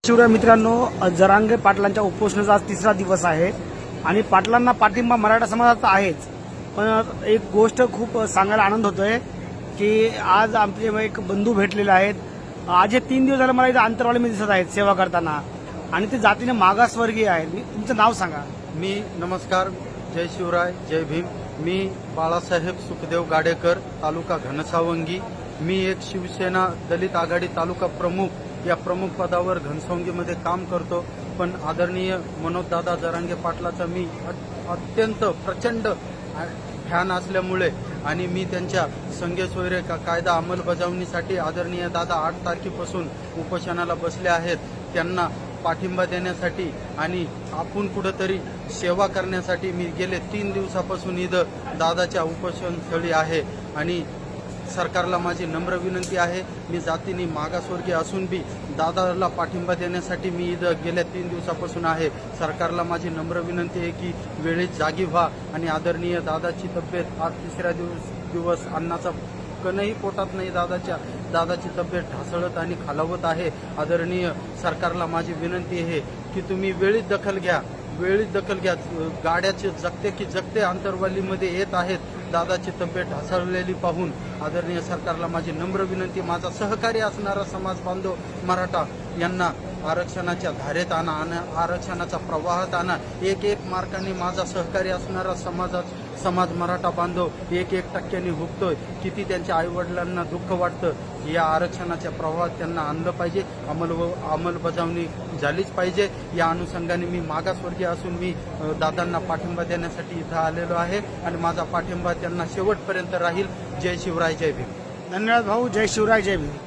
शिवराय मित्रांनो, जरांगे पाटलांच्या उपोषणाचा आज तिसरा दिवस आहे आणि पाटलांना पाठिंबा मराठा समाजाचा आहेच. पण एक गोष्ट खूप सांगायला आनंद होतोय की आज आमचे एक बंधू भेटलेले आहेत. आज हे 3 दिवस झाले मला इथे अंतरवालीमध्ये दिसत आहेत सेवा करताना आणि ते जातीने मागासवर्गीय आहेत. तुमचं नाव सांगा. मी नमस्कार, जय शिवराय, जय भीम. मी बाळासाहेब सुखदेव गाडेकर, तालुका घनसावंगी. मी एक शिवसेना दलित आघाडी तालुका प्रमुख या प्रमुख पदावर घनसावंगीमध्ये काम करतो. पण आदरणीय मनोजदादा जरांगे पाटलाचा मी अत्यंत प्रचंड फॅन असल्यामुळे आणि मी त्यांच्या संघे सोयरे कायदा अंमलबजावणीसाठी आदरणीय दादा 8 तारखेपासून उपोषणाला बसले आहेत. त्यांना पाठिंबा देण्यासाठी आणि आपण कुठंतरी सेवा करण्यासाठी मी गेले 3 दिवसापासून इथं दादाच्या उपोषणस्थळी आहे. आणि सरकारला माझी नम्र विनंती आहे, मी जातीने मागासवर्गीय असून बी दादाला पाठिंबा देण्यासाठी मी इथं गेल्या 3 दिवसापासून आहे. सरकारला माझी नम्र विनंती आहे की वेळेत जागी व्हा आणि आदरणीय दादाची तब्येत आज तिसऱ्या दिवस अन्नाचा कणही पोटात नाही. दादाची तब्येत ढासळत आणि खालावत आहे. आदरणीय सरकारला माझी विनंती आहे की तुम्ही वेळीच दखल घ्या. गाड्याचे जगते अंतरवालीमध्ये येत आहेत. दादाची तब्येत ढासळलेली पाहून आदरणीय सरकारला माझी नम्र विनंती, माझा सहकारी असणारा समाज बांधव मराठा यांना आरक्षणाच्या धारेत आणा, आरक्षणाच्या प्रवाहात आणा. एक मार्काने माझा सहकारी असणारा समाज मराठा बांधव 1% हुकतोय. किती त्यांच्या आईवडिलांना दुःख वाटतं. या आरक्षणाच्या प्रवाहात त्यांना आणलं पाहिजे, अंमलबजावणी झालीच पाहिजे. या अनुषंगाने मी मागासवर्गीय असून मी दादांना पाठिंबा देण्यासाठी इथं आलेलो आहे आणि माझा पाठिंबा त्यांना शेवटपर्यंत राहील. जय शिवराय, जय भीम. धन्यवाद भाऊ. जय शिवराय, जय भीम.